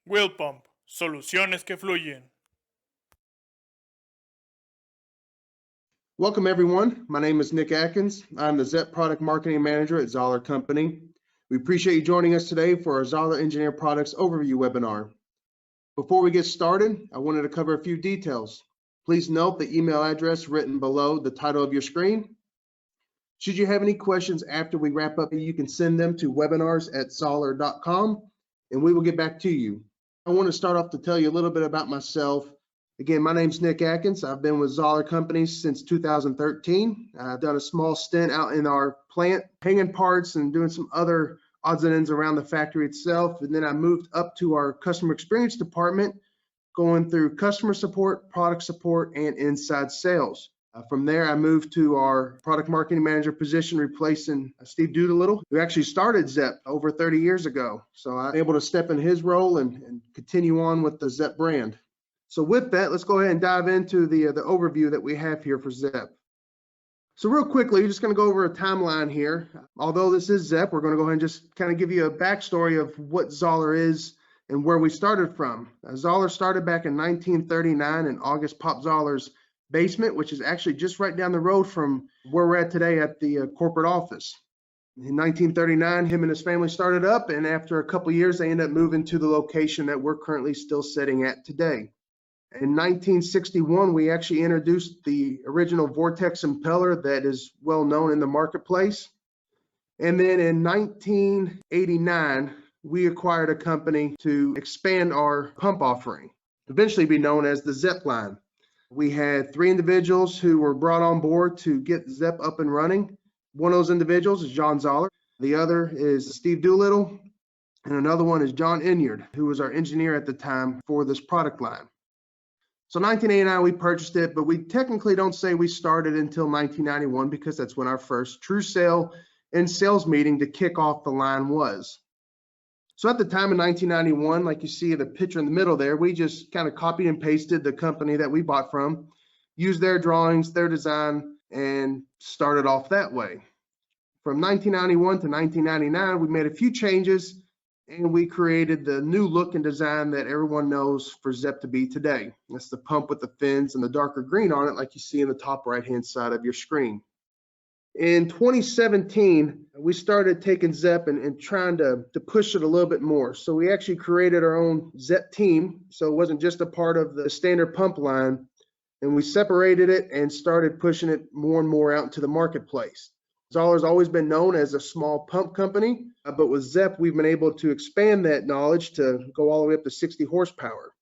Wheel Pump, soluciones que fluyen. Welcome everyone. My name is Nick Atkins. I'm the ZEP Product Marketing Manager at Zoeller Company. We appreciate you joining us today for our Zoeller Engineered Products Overview webinar. Before we get started, I wanted to cover a few details. Please note the email address written below the title of your screen. Should you have any questions after we wrap up, you can send them to webinars@zoeller.com and we will get back to you. I want to start off to tell you a little bit about myself. Again, my name's Nick Atkins. I've been with Zoeller Company since 2013. I've done a small stint out in our plant, hanging parts and doing some other odds and ends around the factory itself. And then I moved up to our customer experience department, going through customer support, product support, and inside sales. From there, I moved to our product marketing manager position, replacing Steve Doolittle, who actually started ZEP over 30 years ago. So I'm able to step in his role and continue on with the ZEP brand. So with that, let's go ahead and dive into the overview that we have here for ZEP. So real quickly, we're just going to go over a timeline here. Although this is ZEP, we're going to go ahead and just kind of give you a backstory of what Zoeller is and where we started from. Zoeller started back in 1939 in August Pop Zoeller's basement, which is actually just right down the road from where we're at today at the corporate office. In 1939, him and his family started up, and after a couple of years, they ended up moving to the location that we're currently still sitting at today. In 1961, we actually introduced the original Vortex impeller that is well known in the marketplace. And then in 1989, we acquired a company to expand our pump offering, eventually be known as the ZEP line. We had 3 individuals who were brought on board to get ZEP up and running. One of those individuals is John Zoeller. The other is Steve Doolittle. And another one is John Engineered, who was our engineer at the time for this product line. So 1989, we purchased it, but we technically don't say we started until 1991 because that's when our first true sale and sales meeting to kick off the line was. So at the time in 1991, like you see the picture in the middle there, we just kind of copied and pasted the company that we bought from, used their drawings, their design, and started off that way. From 1991 to 1999, we made a few changes and we created the new look and design that everyone knows for ZEP to be today. That's the pump with the fins and the darker green on it, like you see in the top right-hand side of your screen. In 2017, we started taking ZEP and trying to push it a little bit more. So we actually created our own ZEP team. So it wasn't just a part of the standard pump line. And we separated it and started pushing it more and more out into the marketplace. Zoeller's always been known as a small pump company, but with ZEP, we've been able to expand that knowledge to go all the way up to 60 horsepower.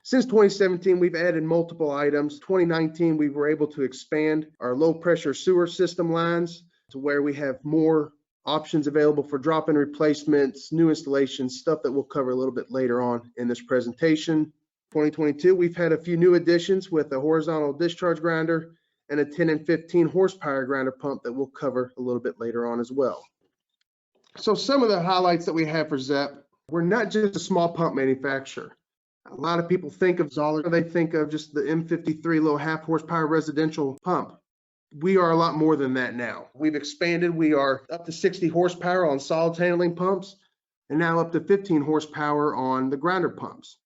Since 2017, we've added multiple items. 2019, we were able to expand our low pressure sewer system lines to where we have more options available for drop-in replacements, new installations, stuff that we'll cover a little bit later on in this presentation. 2022, we've had a few new additions with a horizontal discharge grinder and a 10 and 15 horsepower grinder pump that we'll cover a little bit later on as well. So some of the highlights that we have for ZEP, we're not just a small pump manufacturer. A lot of people think of Zoeller, they think of just the M53 little half horsepower residential pump. We are a lot more than that now. We've expanded. We are up to 60 horsepower on solids handling pumps and now up to 15 horsepower on the grinder pumps.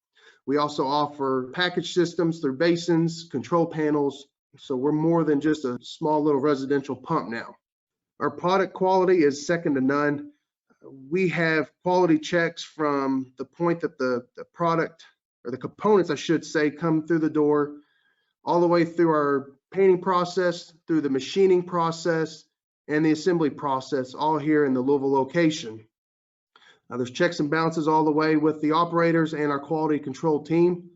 We also offer package systems through basins, control panels. So we're more than just a small little residential pump now. Our product quality is second to none. We have quality checks from the point that the product, or the components, I should say, come through the door, all the way through our painting process, through the machining process, and the assembly process, all here in the Louisville location. There's checks and balances all the way with the operators and our quality control team,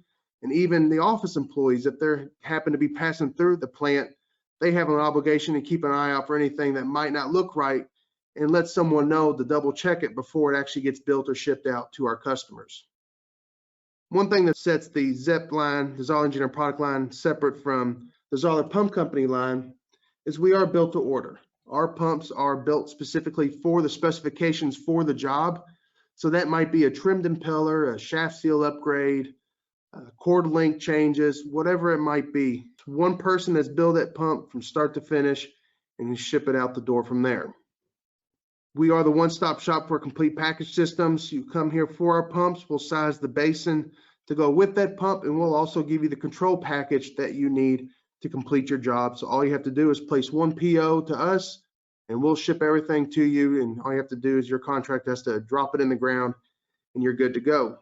and even the office employees. If they happen to be passing through the plant, they have an obligation to keep an eye out for anything that might not look right and let someone know to double check it before it actually gets built or shipped out to our customers. One thing that sets the ZEP line, the Zoeller Engineered Product line, separate from the Zoeller Pump Company line is we are built to order. Our pumps are built specifically for the specifications for the job. So that might be a trimmed impeller, a shaft seal upgrade, cord length changes, whatever it might be. One person that's built that pump from start to finish and you ship it out the door from there. We are the one-stop shop for complete package systems. You come here for our pumps, we'll size the basin to go with that pump, and we'll also give you the control package that you need to complete your job. So all you have to do is place one PO to us, and we'll ship everything to you, and all you have to do is your contractor has to drop it in the ground, and you're good to go.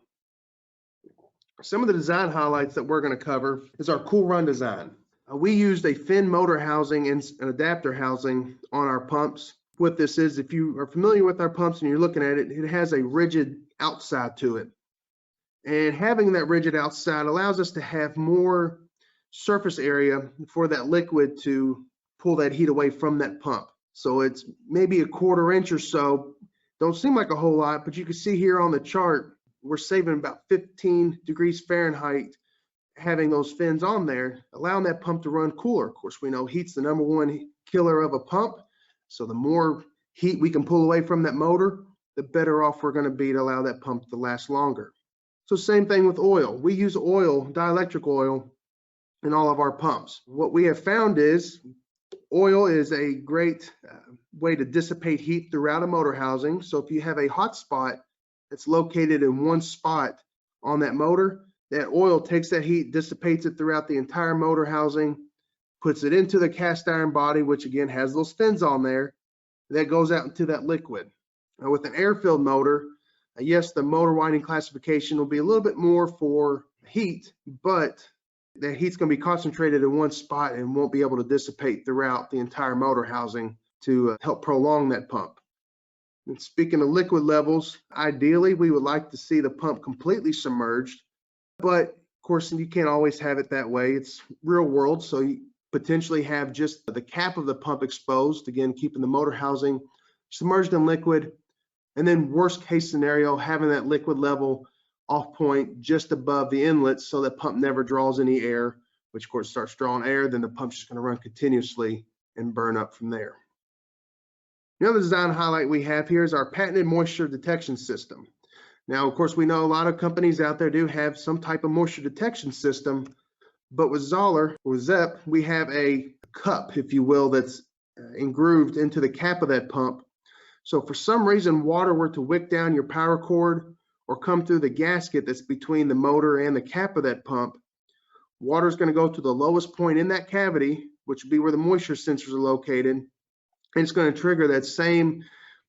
Some of the design highlights that we're going to cover is our cool run design. We used a fin motor housing and an adapter housing on our pumps. What this is, if you are familiar with our pumps and you're looking at it, it has a rigid outside to it. And having that rigid outside allows us to have more surface area for that liquid to pull that heat away from that pump. So it's maybe a 1/4 inch or so. Don't seem like a whole lot, but you can see here on the chart, we're saving about 15 degrees Fahrenheit having those fins on there, allowing that pump to run cooler. Of course, we know heat's the #1 killer of a pump. So the more heat we can pull away from that motor, the better off we're going to be to allow that pump to last longer. So same thing with oil. We use oil, dielectric oil, in all of our pumps. What we have found is oil is a great way to dissipate heat throughout a motor housing. So if you have a hot spot that's located in one spot on that motor, that oil takes that heat, dissipates it throughout the entire motor housing, puts it into the cast iron body, which again has those fins on there, that goes out into that liquid. Now with an air-filled motor, yes, the motor winding classification will be a little bit more for heat, but that heat's going to be concentrated in one spot and won't be able to dissipate throughout the entire motor housing to help prolong that pump. And speaking of liquid levels, ideally we would like to see the pump completely submerged, but of course you can't always have it that way. It's real world, so you potentially have just the cap of the pump exposed, again keeping the motor housing submerged in liquid, and then worst case scenario, having that liquid level off point just above the inlet so that pump never draws any air, which of course starts drawing air, then the pump's just going to run continuously and burn up from there. The other design highlight we have here is our patented moisture detection system. Now, of course, we know a lot of companies out there do have some type of moisture detection system, but with Zoeller or ZEP, we have a cup, if you will, that's engrooved into the cap of that pump. So for some reason, water were to wick down your power cord or come through the gasket that's between the motor and the cap of that pump, water is going to go to the lowest point in that cavity, which would be where the moisture sensors are located, and it's going to trigger that same,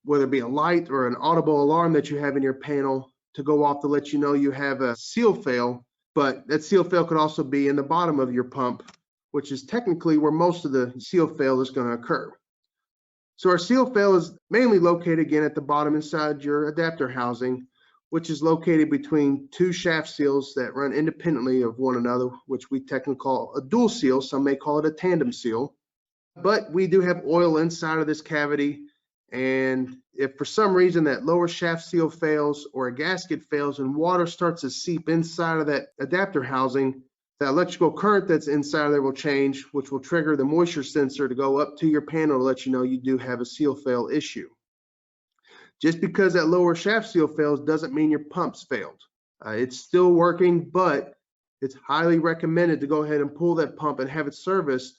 whether it be a light or an audible alarm that you have in your panel, to go off to let you know you have a seal fail. But that seal fail could also be in the bottom of your pump, which is technically where most of the seal fail is going to occur. So our seal fail is mainly located again at the bottom inside your adapter housing, which is located between two shaft seals that run independently of one another, which we technically call a dual seal. Some may call it a tandem seal. But we do have oil inside of this cavity, and if for some reason that lower shaft seal fails or a gasket fails and water starts to seep inside of that adapter housing, the electrical current that's inside of there will change, which will trigger the moisture sensor to go up to your panel to let you know you do have a seal fail issue. Just because that lower shaft seal fails doesn't mean your pump's failed. It's still working, but it's highly recommended to go ahead and pull that pump and have it serviced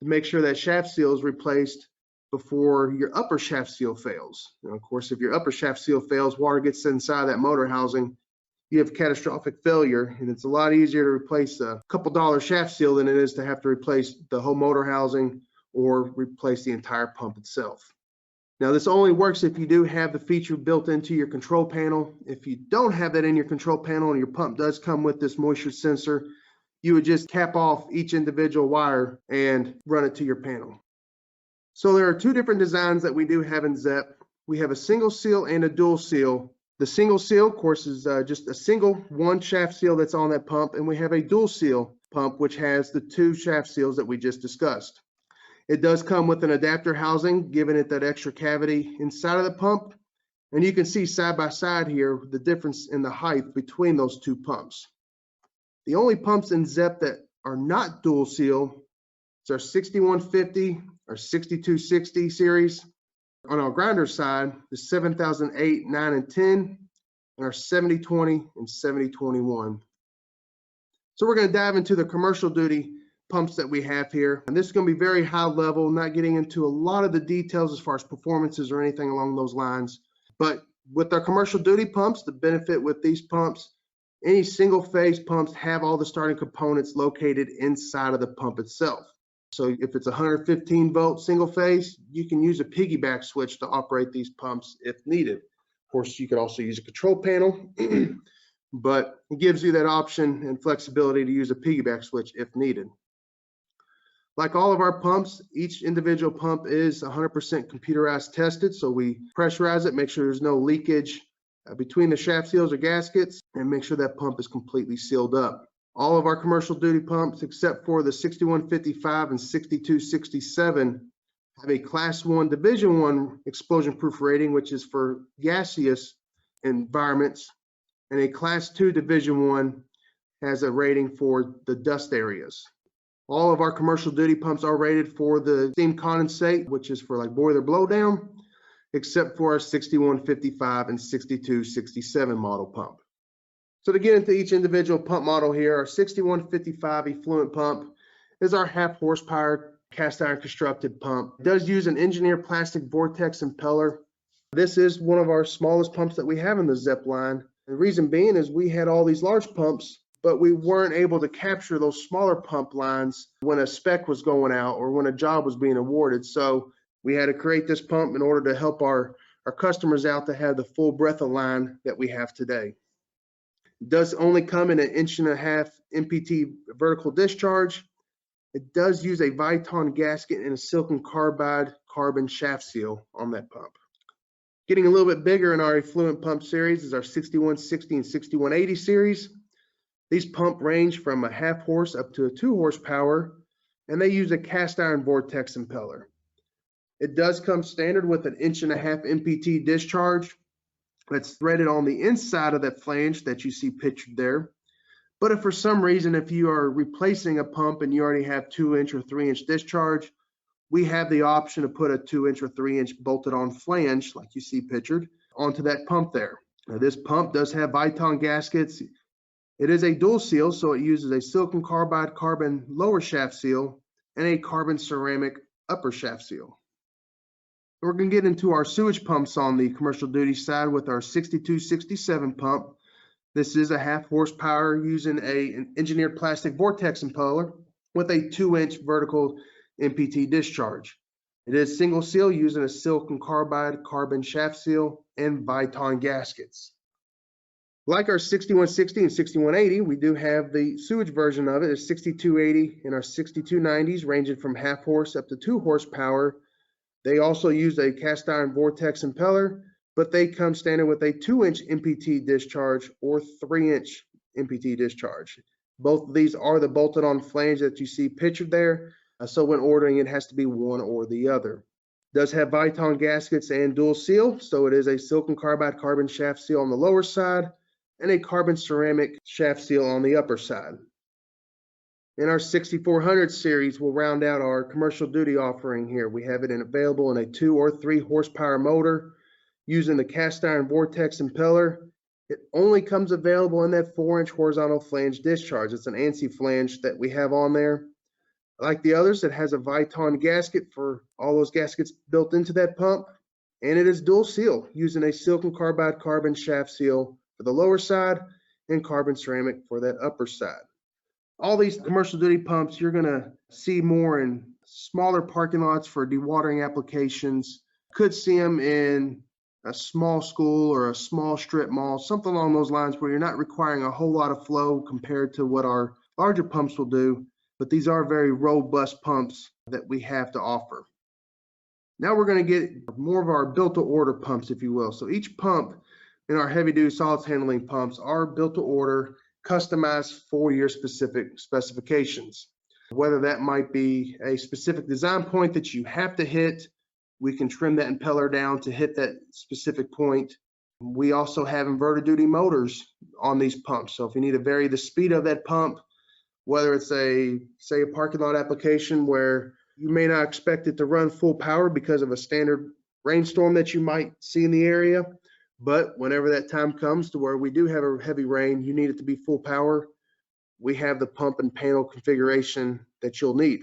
to make sure that shaft seal is replaced before your upper shaft seal fails. Now, of course, if your upper shaft seal fails, water gets inside that motor housing, you have catastrophic failure, and it's a lot easier to replace a couple dollar shaft seal than it is to have to replace the whole motor housing or replace the entire pump itself. Now, this only works if you do have the feature built into your control panel. If you don't have that in your control panel and your pump does come with this moisture sensor, you would just cap off each individual wire and run it to your panel. So there are two different designs that we do have in ZEP. We have a single seal and a dual seal. The single seal, of course, is just a single one shaft seal that's on that pump, and we have a dual seal pump, which has the two shaft seals that we just discussed. It does come with an adapter housing, giving it that extra cavity inside of the pump. And you can see side by side here the difference in the height between those two pumps. The only pumps in ZEP that are not dual seal is our 6150, our 6260 series. On our grinder side, the 7008, 9, and 10, and our 7020 and 7021. So we're going to dive into the commercial duty pumps that we have here. And this is going to be very high level, not getting into a lot of the details as far as performances or anything along those lines. But with our commercial duty pumps, the benefit with these pumps, any single phase pumps have all the starting components located inside of the pump itself. So if it's 115 volt single phase, you can use a piggyback switch to operate these pumps if needed. Of course, you could also use a control panel, but it gives you that option and flexibility to use a piggyback switch if needed. Like all of our pumps, each individual pump is 100% computerized tested. So we pressurize it, make sure there's no leakage between the shaft seals or gaskets, and make sure that pump is completely sealed up. All of our commercial duty pumps, except for the 6155 and 6267, have a Class 1 Division 1 explosion proof rating, which is for gaseous environments, and a Class 2 Division 1 has a rating for the dust areas. All of our commercial duty pumps are rated for the steam condensate, which is for like boiler blowdown, except for our 6155 and 6267 model pump. So to get into each individual pump model here, our 6155 effluent pump is our half horsepower cast iron constructed pump. It does use an engineered plastic vortex impeller. This is one of our smallest pumps that we have in the ZEP line. The reason being is we had all these large pumps, but we weren't able to capture those smaller pump lines when a spec was going out or when a job was being awarded. So we had to create this pump in order to help our customers out to have the full breadth of line that we have today. It does only come in an 1.5 inch MPT vertical discharge. It does use a Viton gasket and a silicon carbide carbon shaft seal on that pump. Getting a little bit bigger in our effluent pump series is our 6160 and 6180 series. These pump range from a half horse up to a 2 horsepower, and they use a cast iron vortex impeller. It does come standard with an 1.5 inch MPT discharge that's threaded on the inside of that flange that you see pictured there. But if for some reason, if you are replacing a pump and you already have 2 inch or 3 inch discharge, we have the option to put a 2 inch or 3 inch bolted on flange, like you see pictured, onto that pump there. Now, this pump does have Viton gaskets. It is a dual seal, so it uses a silicon carbide carbon lower shaft seal and a carbon ceramic upper shaft seal. We're going to get into our sewage pumps on the commercial duty side with our 6267 pump. This is a half horsepower using an engineered plastic vortex impeller with a 2 inch vertical MPT discharge. It is single seal using a silicon carbide carbon shaft seal and Viton gaskets. Like our 6160 and 6180, we do have the sewage version of it. It's 6280 and our 6290s ranging from half horse up to 2 horsepower. They also use a cast iron vortex impeller, but they come standard with a 2 inch MPT discharge or 3 inch MPT discharge. Both of these are the bolted on flange that you see pictured there. So when ordering, it has to be one or the other. It does have Viton gaskets and dual seal. So it is a silicon carbide carbon shaft seal on the lower side and a carbon ceramic shaft seal on the upper side. In our 6400 series, we'll round out our commercial duty offering here. We have it available in a 2 or 3 horsepower motor using the cast iron vortex impeller. It only comes available in that 4 inch horizontal flange discharge. It's an ANSI flange that we have on there. Like the others, it has a Viton gasket for all those gaskets built into that pump. And it is dual seal using a silicon carbide carbon shaft seal for the lower side and carbon ceramic for that upper side. All these commercial duty pumps you're going to see more in smaller parking lots for dewatering applications. Could see them in a small school or a small strip mall, something along those lines where you're not requiring a whole lot of flow compared to what our larger pumps will do. But these are very robust pumps that we have to offer. Now we're going to get more of our built to order pumps, if you will. So each pump in our heavy duty solids handling pumps are built to order, customized for your specific specifications. Whether that might be a specific design point that you have to hit, we can trim that impeller down to hit that specific point. We also have inverter duty motors on these pumps. So if you need to vary the speed of that pump, whether it's say a parking lot application where you may not expect it to run full power because of a standard rainstorm that you might see in the area, but whenever that time comes to where we do have a heavy rain, you need it to be full power, we have the pump and panel configuration that you'll need.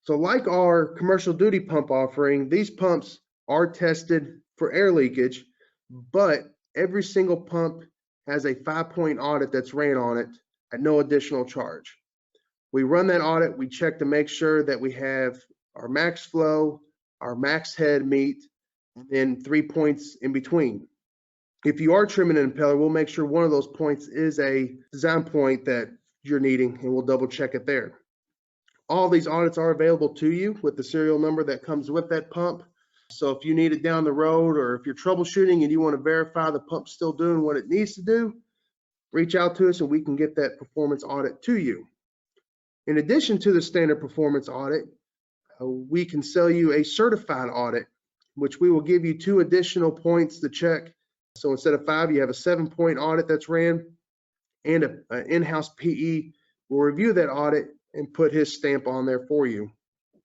So like our commercial duty pump offering, these pumps are tested for air leakage, but every single pump has a 5-point audit that's ran on it at no additional charge. We run that audit, we check to make sure that we have our max flow, our max head meet, and then 3 points in between. If you are trimming an impeller, we'll make sure one of those points is a design point that you're needing, and we'll double check it there. All these audits are available to you with the serial number that comes with that pump. So if you need it down the road, or if you're troubleshooting and you want to verify the pump's still doing what it needs to do, reach out to us and we can get that performance audit to you. In addition to the standard performance audit, we can sell you a certified audit, which we will give you 2 additional points to check. So instead of 5, you have a 7-point audit that's ran, and an in-house PE will review that audit and put his stamp on there for you.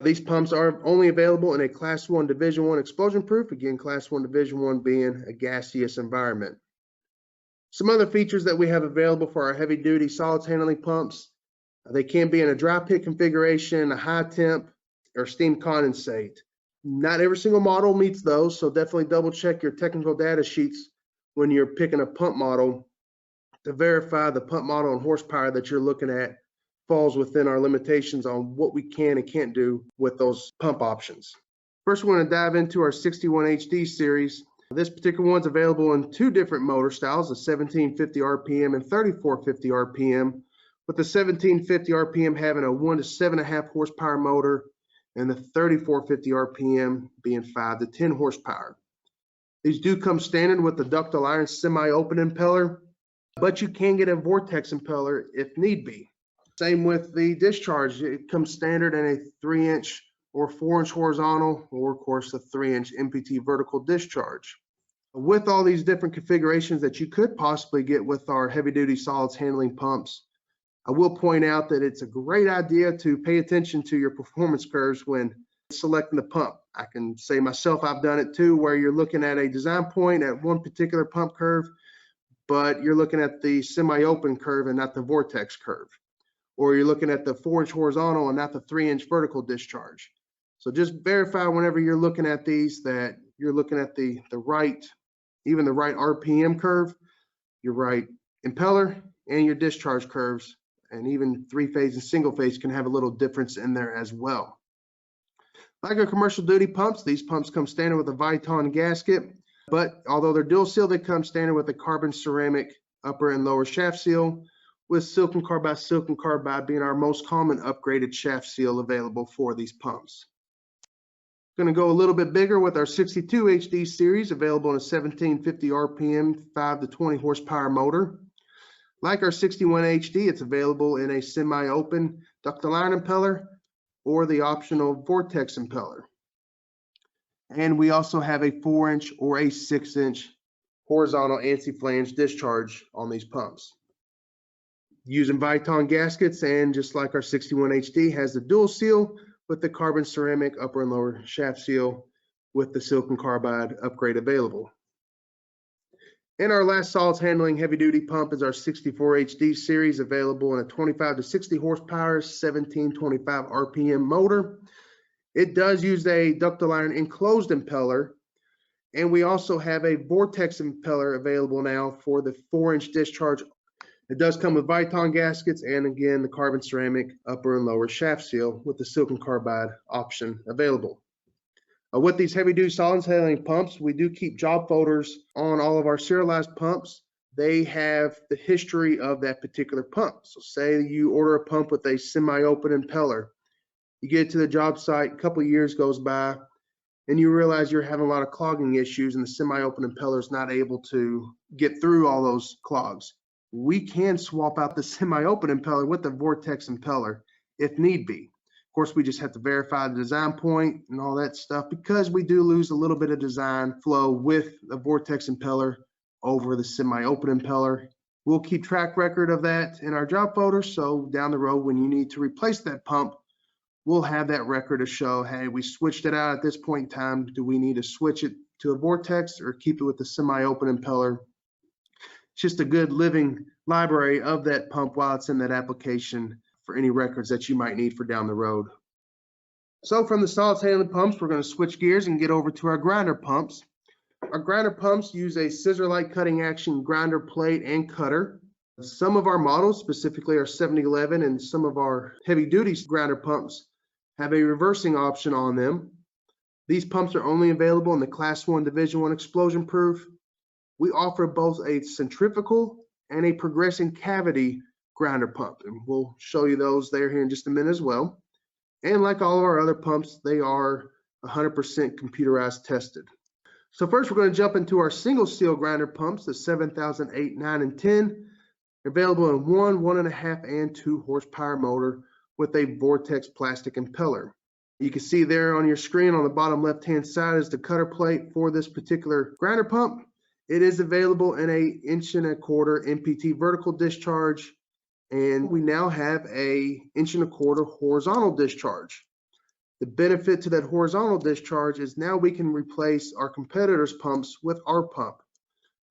These pumps are only available in a Class 1 Division 1 explosion proof, again, Class 1 Division 1 being a gaseous environment. Some other features that we have available for our heavy-duty solids handling pumps, they can be in a dry pit configuration, a high temp, or steam condensate. Not every single model meets those, so definitely double check your technical data sheets when you're picking a pump model to verify the pump model and horsepower that you're looking at falls within our limitations on what we can and can't do with those pump options. First, we're going to dive into our 61HD series. This particular one's available in 2 different motor styles, a 1750 RPM and 3450 RPM, with the 1750 RPM having a 1 to 7.5 horsepower motor and the 3450 RPM being 5 to 10 horsepower. These do come standard with the ductile iron semi-open impeller, but you can get a vortex impeller if need be. Same with the discharge. It comes standard in a 3-inch or 4-inch horizontal, or of course a 3-inch MPT vertical discharge. With all these different configurations that you could possibly get with our heavy-duty solids handling pumps, I will point out that it's a great idea to pay attention to your performance curves when selecting the pump. I can say myself, I've done it too, where you're looking at a design point at one particular pump curve, but you're looking at the semi-open curve and not the vortex curve. Or you're looking at the 4-inch horizontal and not the 3-inch vertical discharge. So just verify whenever you're looking at these that you're looking at the right, even the right RPM curve, your right impeller, and your discharge curves. And even 3-phase and single phase can have a little difference in there as well. Like our commercial duty pumps, these pumps come standard with a Viton gasket, but although they're dual seal, they come standard with a carbon ceramic upper and lower shaft seal, with silicon carbide being our most common upgraded shaft seal available for these pumps. Going to go a little bit bigger with our 62 HD series, available in a 1750 RPM 5 to 20 horsepower motor. Like our 61 HD, it's available in a semi-open ductile iron impeller or the optional vortex impeller. And we also have a 4-inch or a 6-inch horizontal ANSI flange discharge on these pumps. Using Viton gaskets, and just like our 61 HD, has the dual seal with the carbon ceramic upper and lower shaft seal with the silicon carbide upgrade available. And our last solids handling heavy duty pump is our 64 HD series, available in a 25 to 60 horsepower 1725 RPM motor. It does use a ductile iron enclosed impeller, and we also have a vortex impeller available now for the 4-inch discharge. It does come with Viton gaskets and again the carbon ceramic upper and lower shaft seal with the silicon carbide option available. With these heavy duty solids handling pumps, we do keep job folders on all of our serialized pumps. They have the history of that particular pump. So say you order a pump with a semi-open impeller, you get to the job site, a couple of years goes by, and you realize you're having a lot of clogging issues and the semi-open impeller is not able to get through all those clogs. We can swap out the semi-open impeller with the vortex impeller if need be. Of course, we just have to verify the design point and all that stuff, because we do lose a little bit of design flow with the vortex impeller over the semi-open impeller. We'll keep track record of that in our job folder, so down the road when you need to replace that pump, we'll have that record to show, hey, we switched it out at this point in time. Do we need to switch it to a vortex or keep it with the semi-open impeller? It's just a good living library of that pump while it's in that application for any records that you might need for down the road. So from the solids handling pumps, we're going to switch gears and get over to our grinder pumps. Our grinder pumps use a scissor-like cutting action grinder plate and cutter. Some of our models, specifically our 7011 and some of our heavy-duty grinder pumps, have a reversing option on them. These pumps are only available in the Class 1 Division 1 explosion proof. We offer both a centrifugal and a progressing cavity grinder pump, and we'll show you those there here in just a minute as well. And like all of our other pumps, they are 100% computerized tested. So first we're going to jump into our single seal grinder pumps, the 7008, 9, and 10, available in 1, 1.5, and 2 horsepower motor with a vortex plastic impeller. You can see there on your screen on the bottom left-hand side is the cutter plate for this particular grinder pump. It is available in a 1.25 MPT vertical discharge, and we now have a 1.25 horizontal discharge. The benefit to that horizontal discharge is now we can replace our competitors' pumps with our pump.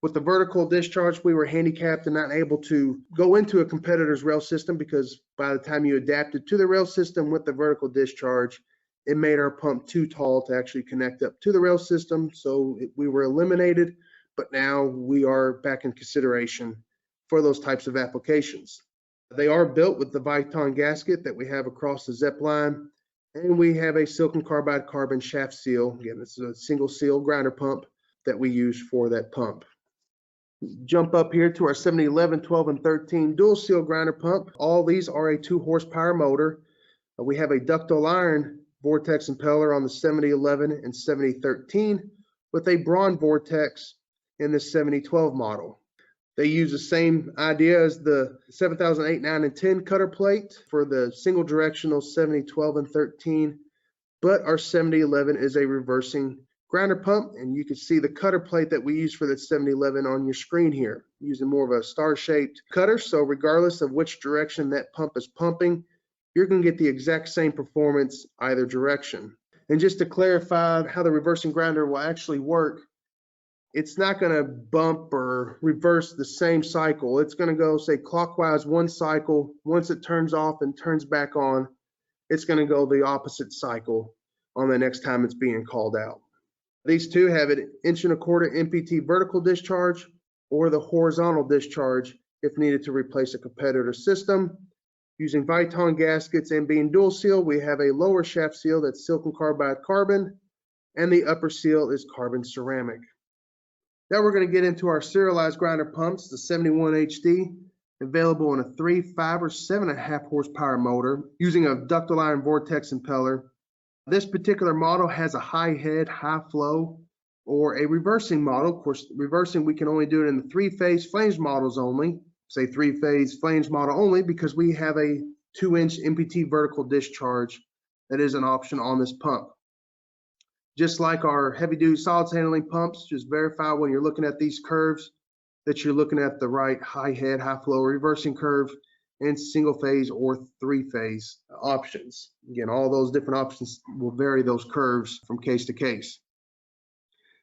With the vertical discharge, we were handicapped and not able to go into a competitor's rail system because by the time you adapted to the rail system with the vertical discharge, it made our pump too tall to actually connect up to the rail system. So we were eliminated, but now we are back in consideration for those types of applications. They are built with the Viton gasket that we have across the ZEP line, and we have a silicon carbide carbon shaft seal. Again, this is a single seal grinder pump that we use for that pump. Jump up here to our 7011, 12, and 13 dual seal grinder pump. All these are a 2 horsepower motor. We have a ductile iron vortex impeller on the 7011 and 7013 with a bronze vortex in the 7012 model. They use the same idea as the 7008, 9, and 10 cutter plate for the single directional 7012 and 13, but our 7011 is a reversing grinder pump, and you can see the cutter plate that we use for the 7011 on your screen here, using more of a star-shaped cutter. So regardless of which direction that pump is pumping, you're going to get the exact same performance either direction. And just to clarify how the reversing grinder will actually work, it's not going to bump or reverse the same cycle. It's going to go, say, clockwise one cycle. Once it turns off and turns back on, it's going to go the opposite cycle on the next time it's being called out. These two have an 1.25 MPT vertical discharge or the horizontal discharge if needed to replace a competitor system. Using Viton gaskets and being dual seal, we have a lower shaft seal that's silicon carbide carbon, and the upper seal is carbon ceramic. Now we're going to get into our serialized grinder pumps, the 71 HD, available in a 3, 5, or 7.5 horsepower motor using a ductile iron vortex impeller. This particular model has a high head, high flow, or a reversing model. Of course, reversing, we can only do it in the 3-phase flange models only. Say 3-phase flange model only because we have a 2-inch MPT vertical discharge that is an option on this pump. Just like our heavy-duty solids handling pumps, just verify when you're looking at these curves that you're looking at the right high head, high flow reversing curve and single-phase or 3-phase options. Again, all those different options will vary those curves from case to case.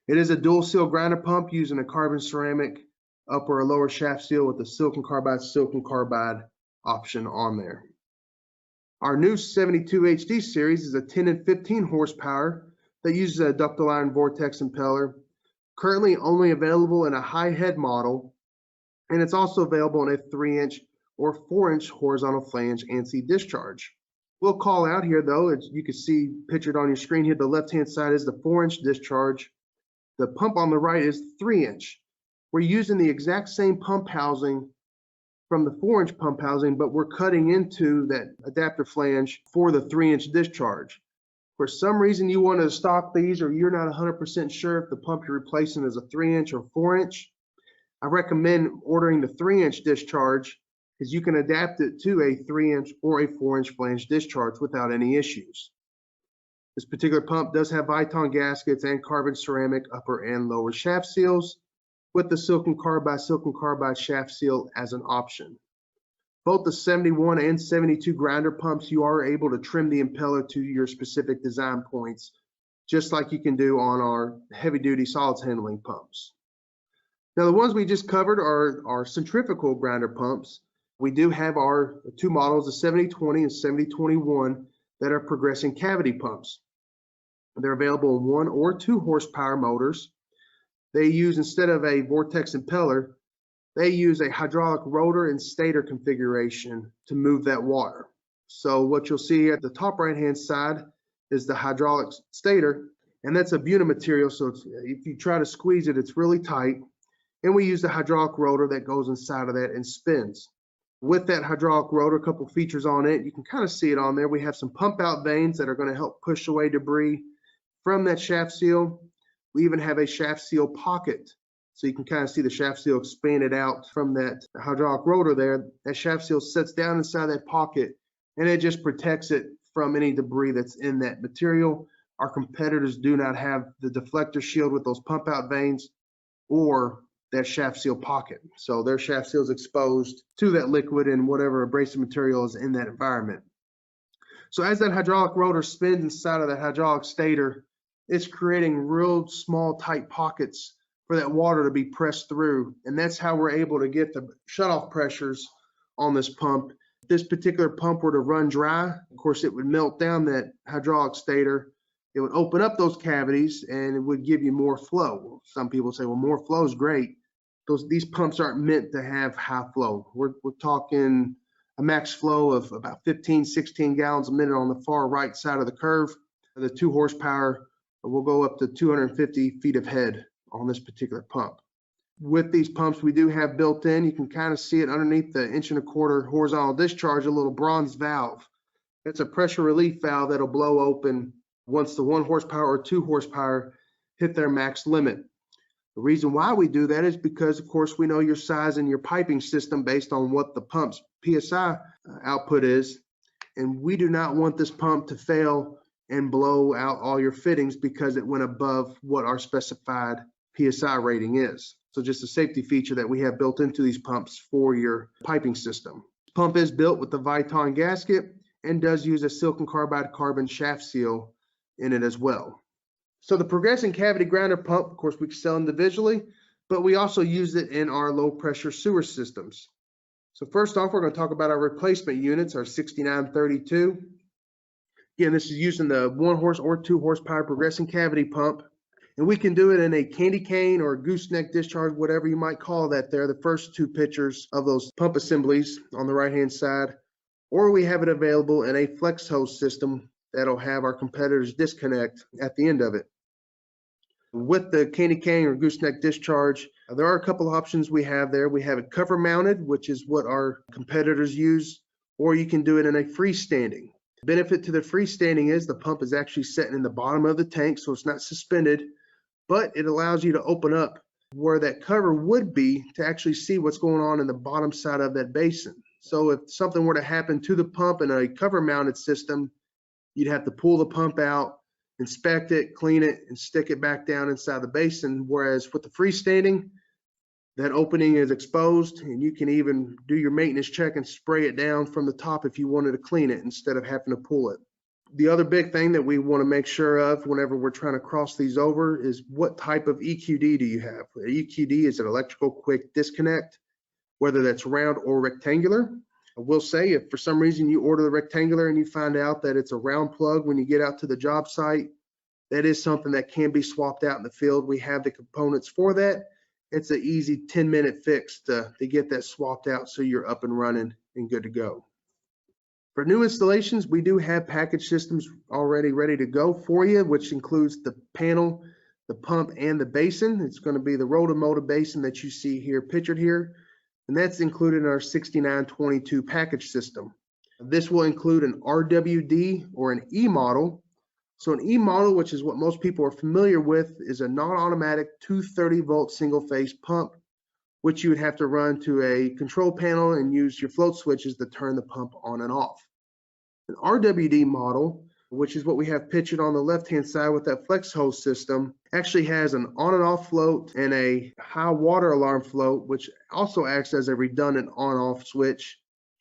It is a dual seal grinder pump using a carbon ceramic upper or lower shaft seal with the silicon carbide option on there. Our new 72 HD series is a 10 and 15 horsepower that uses a ductile iron vortex impeller, currently only available in a high head model, and it's also available in a 3-inch or 4-inch horizontal flange ANSI discharge. We'll call out here though, as you can see pictured on your screen here, the left-hand side is the 4-inch discharge. The pump on the right is 3-inch. We're using the exact same pump housing from the 4-inch pump housing, but we're cutting into that adapter flange for the 3-inch discharge. For some reason you want to stock these or you're not 100% sure if the pump you're replacing is a 3-inch or 4-inch, I recommend ordering the 3-inch discharge because you can adapt it to a 3-inch or a 4-inch flange discharge without any issues. This particular pump does have Viton gaskets and carbon ceramic upper and lower shaft seals with the silicon carbide shaft seal as an option. Both the 71 and 72 grinder pumps, you are able to trim the impeller to your specific design points, just like you can do on our heavy-duty solids handling pumps. Now, the ones we just covered are our centrifugal grinder pumps. We do have our two models, the 7020 and 7021, that are progressing cavity pumps. They're available in 1 or 2 horsepower motors. They use, instead of a vortex impeller, they use a hydraulic rotor and stator configuration to move that water. So what you'll see at the top right-hand side is the hydraulic stator, and that's a Buna material, so if you try to squeeze it, it's really tight. And we use the hydraulic rotor that goes inside of that and spins. With that hydraulic rotor, a couple features on it, you can kind of see it on there. We have some pump out vanes that are going to help push away debris from that shaft seal. We even have a shaft seal pocket, so you can kind of see the shaft seal expanded out from that hydraulic rotor there. That shaft seal sits down inside that pocket, and it just protects it from any debris that's in that material. Our competitors do not have the deflector shield with those pump out vanes or that shaft seal pocket. So their shaft seal is exposed to that liquid and whatever abrasive material is in that environment. So as that hydraulic rotor spins inside of that hydraulic stator, it's creating real small tight pockets for that water to be pressed through. And that's how we're able to get the shutoff pressures on this pump. If this particular pump were to run dry, of course, it would melt down that hydraulic stator. It would open up those cavities and it would give you more flow. Some people say, well, more flow is great. These pumps aren't meant to have high flow. We're talking a max flow of about 15, 16 gallons a minute on the far right side of the curve. The 2 horsepower will go up to 250 feet of head on this particular pump. With these pumps, we do have built in, you can kind of see it underneath the 1.25 inch horizontal discharge, a little bronze valve. It's a pressure relief valve that'll blow open once the 1 horsepower or 2 horsepower hit their max limit. The reason why we do that is because, of course, we know your size and your piping system based on what the pump's PSI output is. And we do not want this pump to fail and blow out all your fittings because it went above what our specified PSI rating is. So just a safety feature that we have built into these pumps for your piping system. The pump is built with the Viton gasket and does use a silicon carbide carbon shaft seal in it as well. So the progressing cavity grinder pump, of course, we can sell individually, but we also use it in our low pressure sewer systems. So first off, we're going to talk about our replacement units, our 6932. Again, this is using the 1 horse or 2 horsepower progressing cavity pump. And we can do it in a candy cane or gooseneck discharge, whatever you might call that there, the first 2 pictures of those pump assemblies on the right-hand side. Or we have it available in a flex hose system that'll have our competitors disconnect at the end of it. With the candy cane or gooseneck discharge, there are a couple of options we have there. We have it cover mounted, which is what our competitors use, or you can do it in a freestanding. The benefit to the freestanding is the pump is actually sitting in the bottom of the tank, so it's not suspended, but it allows you to open up where that cover would be to actually see what's going on in the bottom side of that basin. So if something were to happen to the pump in a cover mounted system, you'd have to pull the pump out, inspect it, clean it, and stick it back down inside the basin. Whereas with the freestanding, that opening is exposed and you can even do your maintenance check and spray it down from the top if you wanted to clean it instead of having to pull it. The other big thing that we want to make sure of whenever we're trying to cross these over is what type of EQD do you have? EQD is an electrical quick disconnect, whether that's round or rectangular. I will say if for some reason you order the rectangular and you find out that it's a round plug when you get out to the job site, that is something that can be swapped out in the field. We have the components for that. It's an easy 10-minute fix to get that swapped out so you're up and running and good to go. For new installations, we do have package systems already ready to go for you, which includes the panel, the pump, and the basin. It's going to be the roto-motor basin that you see here pictured here. And that's included in our 6922 package system. This will include an RWD or an E model. So an E model, which is what most people are familiar with, is a non-automatic 230-volt single-phase pump, which you would have to run to a control panel and use your float switches to turn the pump on and off. An RWD model, which is what we have pictured on the left-hand side with that flex hose system, actually has an on and off float and a high water alarm float, which also acts as a redundant on-off switch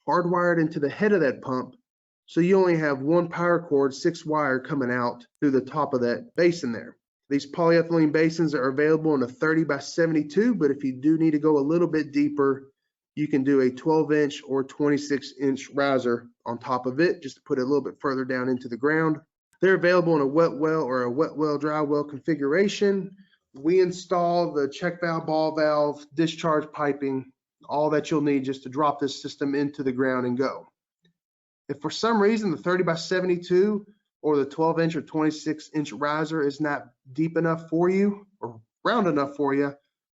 hardwired into the head of that pump. So you only have 1 power cord, 6 wire coming out through the top of that basin there. These polyethylene basins are available in a 30 by 72, but if you do need to go a little bit deeper, you can do a 12-inch or 26-inch riser on top of it, just to put it a little bit further down into the ground. They're available in a wet well or a wet well, dry well configuration. We install the check valve, ball valve, discharge piping, all that you'll need just to drop this system into the ground and go. If for some reason the 30 by 72 or the 12-inch or 26-inch riser is not deep enough for you or round enough for you,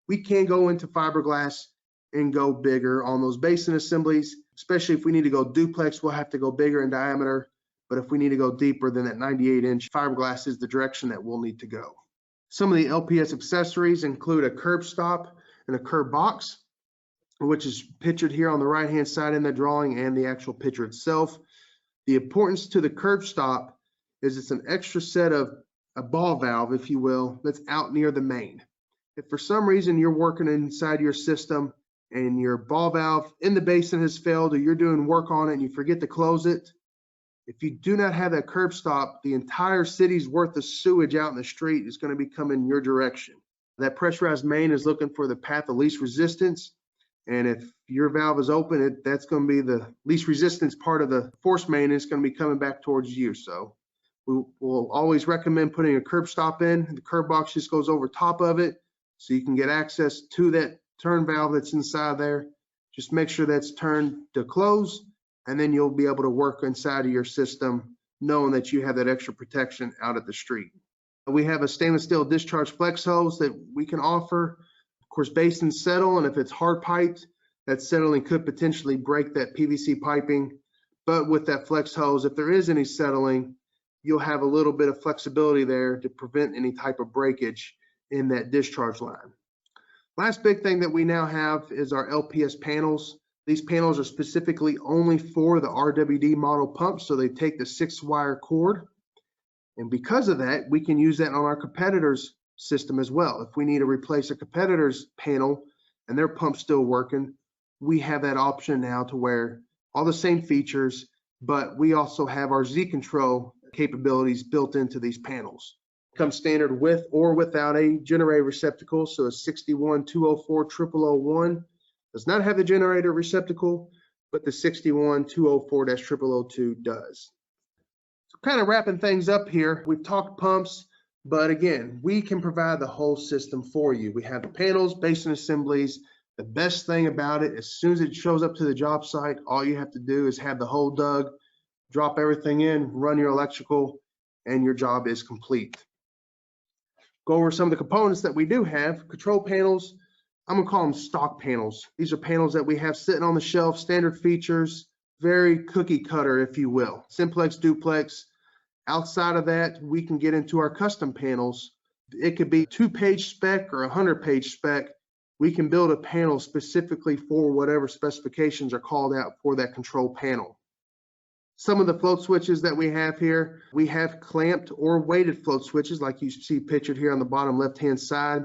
we can go into fiberglass and go bigger on those basin assemblies. Especially if we need to go duplex, we'll have to go bigger in diameter. But if we need to go deeper than that 98-inch, fiberglass is the direction that we'll need to go. Some of the LPS accessories include a curb stop and a curb box, which is pictured here on the right-hand side in the drawing and the actual picture itself. The importance to the curb stop is it's an extra set of a ball valve, if you will, that's out near the main. If for some reason you're working inside your system and your ball valve in the basin has failed, or you're doing work on it and you forget to close it, if you do not have that curb stop, the entire city's worth of sewage out in the street is going to be coming your direction. That pressurized main is looking for the path of least resistance. And if your valve is open, that's going to be the least resistance part of the force main, and it's going to be coming back towards you. So we'll always recommend putting a curb stop in. The curb box just goes over top of it, so you can get access to that turn valve that's inside there. Just make sure that's turned to close, and then you'll be able to work inside of your system knowing that you have that extra protection out at the street. We have a stainless steel discharge flex hose that we can offer. Of course, basins settle, and if it's hard piped, that settling could potentially break that PVC piping. But with that flex hose, if there is any settling, you'll have a little bit of flexibility there to prevent any type of breakage in that discharge line. Last big thing that we now have is our LPS panels. These panels are specifically only for the RWD model pump, so they take the 6-wire cord. And because of that, we can use that on our competitors' system as well. If we need to replace a competitor's panel and their pump's still working, we have that option now to where all the same features, but we also have our Z control capabilities built into these panels. Comes standard with or without a generator receptacle. So a 61-204-0001 does not have the generator receptacle, but the 61-204-0002 does. So kind of wrapping things up here, we've talked pumps, but again, we can provide the whole system for you. We have the panels, basin assemblies. The best thing about it, as soon as it shows up to the job site, all you have to do is have the hole dug, drop everything in, run your electrical, and your job is complete. Go over some of the components that we do have. Control panels, I'm gonna call them stock panels. These are panels that we have sitting on the shelf, standard features, very cookie cutter, if you will. Simplex, duplex. Outside of that, we can get into our custom panels. It could be 2-page spec or 100-page spec. We can build a panel specifically for whatever specifications are called out for that control panel. Some of the float switches that we have here, we have clamped or weighted float switches like you see pictured here on the bottom left-hand side.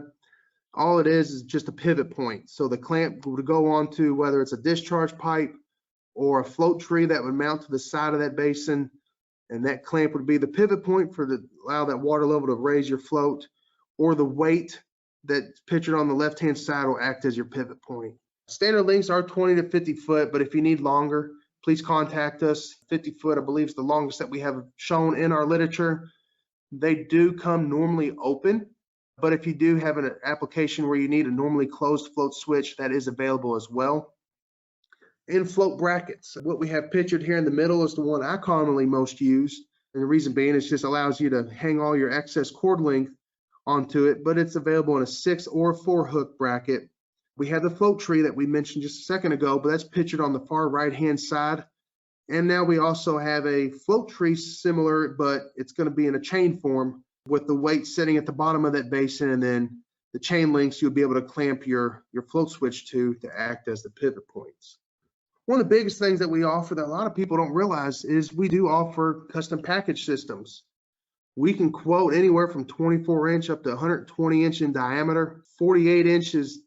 All it is just a pivot point. So the clamp would go onto whether it's a discharge pipe or a float tree that would mount to the side of that basin. And that clamp would be the pivot point for allow that water level to raise your float, or the weight that's pictured on the left-hand side will act as your pivot point. Standard lengths are 20 to 50 foot, but if you need longer, please contact us. 50 foot, I believe, is the longest that we have shown in our literature. They do come normally open, but if you do have an application where you need a normally closed float switch, that is available as well. And float brackets. What we have pictured here in the middle is the one I commonly most use. And the reason being, it just allows you to hang all your excess cord length onto it, but it's available in a 6 or 4 hook bracket. We have the float tree that we mentioned just a second ago, but that's pictured on the far right-hand side. And now we also have a float tree similar, but it's going to be in a chain form with the weight sitting at the bottom of that basin, and then the chain links you'll be able to clamp your float switch to act as the pivot points. One of the biggest things that we offer that a lot of people don't realize is we do offer custom package systems. We can quote anywhere from 24-inch up to 120-inch in diameter. 48 inches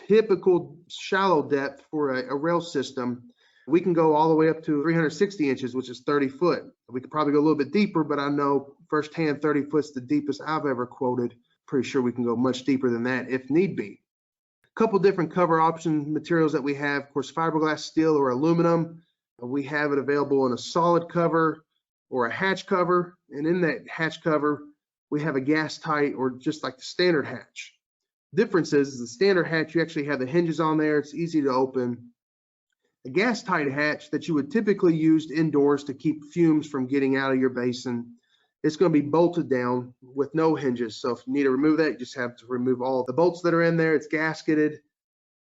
typical shallow depth for a rail system. We can go all the way up to 360 inches, which is 30 foot. We could probably go a little bit deeper, but I know firsthand 30 foot's the deepest I've ever quoted. Pretty sure we can go much deeper than that if need be. couple different cover option materials that we have. Of course, fiberglass, steel, or aluminum. We have it available in a solid cover or a hatch cover. And in that hatch cover, we have a gas tight or just like the standard hatch. Difference is the standard hatch, you actually have the hinges on there. It's easy to open. A gas tight hatch that you would typically use indoors to keep fumes from getting out of your basin, it's going to be bolted down with no hinges. So if you need to remove that, you just have to remove all the bolts that are in there. It's gasketed.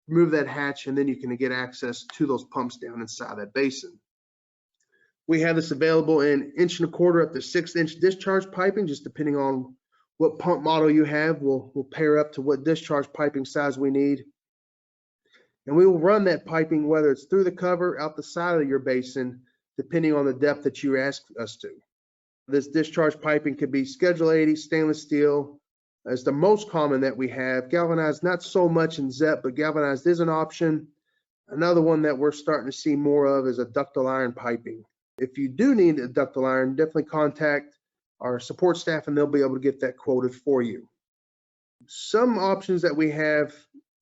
Remove that hatch, and then you can get access to those pumps down inside that basin. We have this available in 1.25 inch up to 6-inch discharge piping, just depending on what pump model you have. We'll pair up to what discharge piping size we need. And we will run that piping, whether it's through the cover, out the side of your basin, depending on the depth that you ask us to. This discharge piping could be Schedule 80 stainless steel as the most common that we have. Galvanized, not so much in ZEP, but galvanized is an option. Another one that we're starting to see more of is a ductile iron piping. If you do need a ductile iron, definitely contact our support staff and they'll be able to get that quoted for you. Some options that we have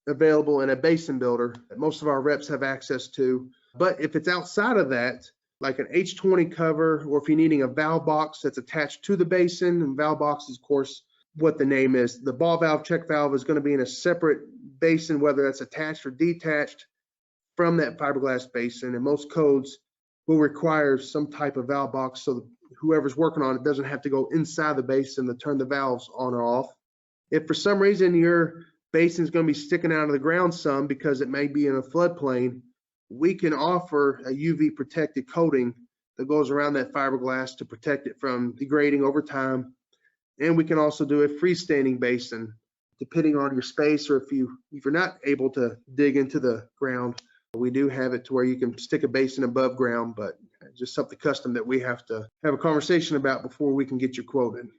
available in a basin builder that most of our reps have access to, but if it's outside of that, like an H20 cover, or if you're needing a valve box that's attached to the basin, and valve box is of course what the name is. The ball valve, check valve is going to be in a separate basin, whether that's attached or detached from that fiberglass basin, and most codes will require some type of valve box so that whoever's working on it doesn't have to go inside the basin to turn the valves on or off. If for some reason your basin is going to be sticking out of the ground some because it may be in a floodplain, we can offer a UV protected coating that goes around that fiberglass to protect it from degrading over time. And we can also do a freestanding basin, depending on your space, or if you're not able to dig into the ground, we do have it to where you can stick a basin above ground, but just something custom that we have to have a conversation about before we can get you quoted.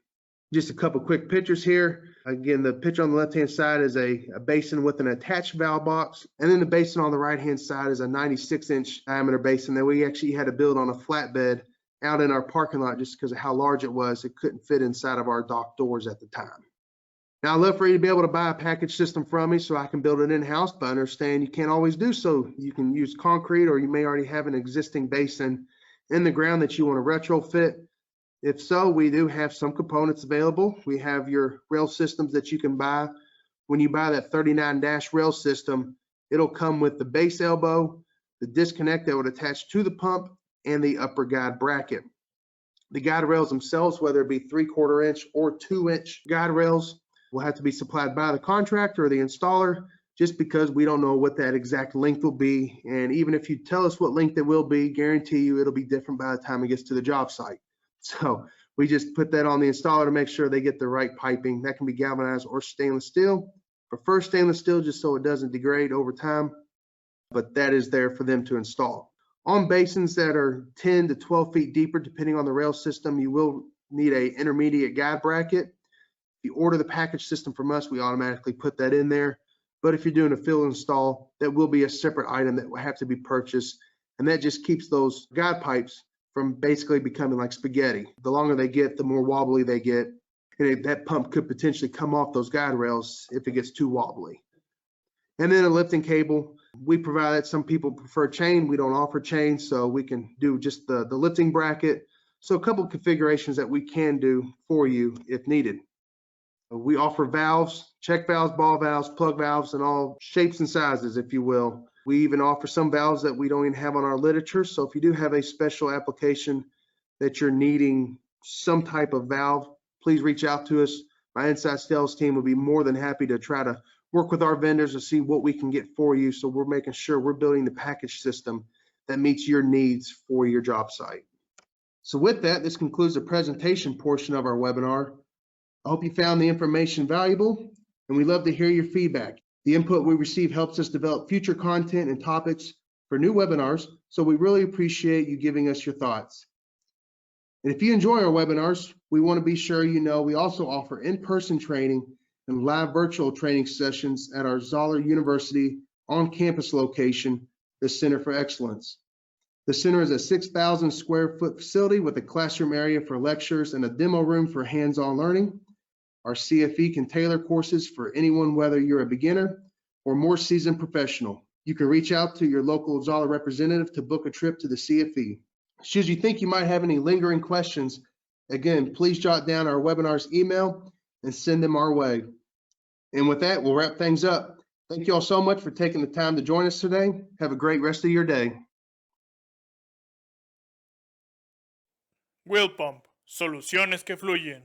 Just a couple quick pictures here. Again, the picture on the left-hand side is a basin with an attached valve box, and then the basin on the right-hand side is a 96-inch diameter basin that we actually had to build on a flatbed out in our parking lot just because of how large it was. It couldn't fit inside of our dock doors at the time. Now, I'd love for you to be able to buy a package system from me so I can build it in-house, but I understand you can't always do so. You can use concrete, or you may already have an existing basin in the ground that you want to retrofit. If so, we do have some components available. We have your rail systems that you can buy. When you buy that 39-dash rail system, it'll come with the base elbow, the disconnect that would attach to the pump, and the upper guide bracket. The guide rails themselves, whether it be 3/4 inch or 2-inch guide rails, will have to be supplied by the contractor or the installer, just because we don't know what that exact length will be. And even if you tell us what length it will be, guarantee you it'll be different by the time it gets to the job site. So we just put that on the installer to make sure they get the right piping. That can be galvanized or stainless steel. Prefer stainless steel just so it doesn't degrade over time, but that is there for them to install. On basins that are 10 to 12 feet deeper, depending on the rail system, you will need an intermediate guide bracket. If you order the package system from us, we automatically put that in there. But if you're doing a field install, that will be a separate item that will have to be purchased. And that just keeps those guide pipes from basically becoming like spaghetti. The longer they get, the more wobbly they get. And that pump could potentially come off those guide rails if it gets too wobbly. And then a lifting cable. We provide that. Some people prefer chain. We don't offer chain, so we can do just the lifting bracket. So a couple of configurations that we can do for you if needed. We offer valves, check valves, ball valves, plug valves, and all shapes and sizes, if you will. We even offer some valves that we don't even have on our literature. So if you do have a special application that you're needing some type of valve, please reach out to us. My inside sales team will be more than happy to try to work with our vendors to see what we can get for you. So we're making sure we're building the package system that meets your needs for your job site. So with that, this concludes the presentation portion of our webinar. I hope you found the information valuable, and we'd love to hear your feedback. The input we receive helps us develop future content and topics for new webinars, so we really appreciate you giving us your thoughts. And if you enjoy our webinars, we want to be sure you know we also offer in-person training and live virtual training sessions at our Zoeller University on-campus location, the Center for Excellence. The center is a 6,000 square foot facility with a classroom area for lectures and a demo room for hands-on learning. Our CFE can tailor courses for anyone, whether you're a beginner, or more seasoned professional. You can reach out to your local Zoeller representative to book a trip to the CFE. Should you think you might have any lingering questions, again, please jot down our webinar's email and send them our way. And with that, we'll wrap things up. Thank you all so much for taking the time to join us today. Have a great rest of your day. Wheel Pump. Soluciones que fluyen.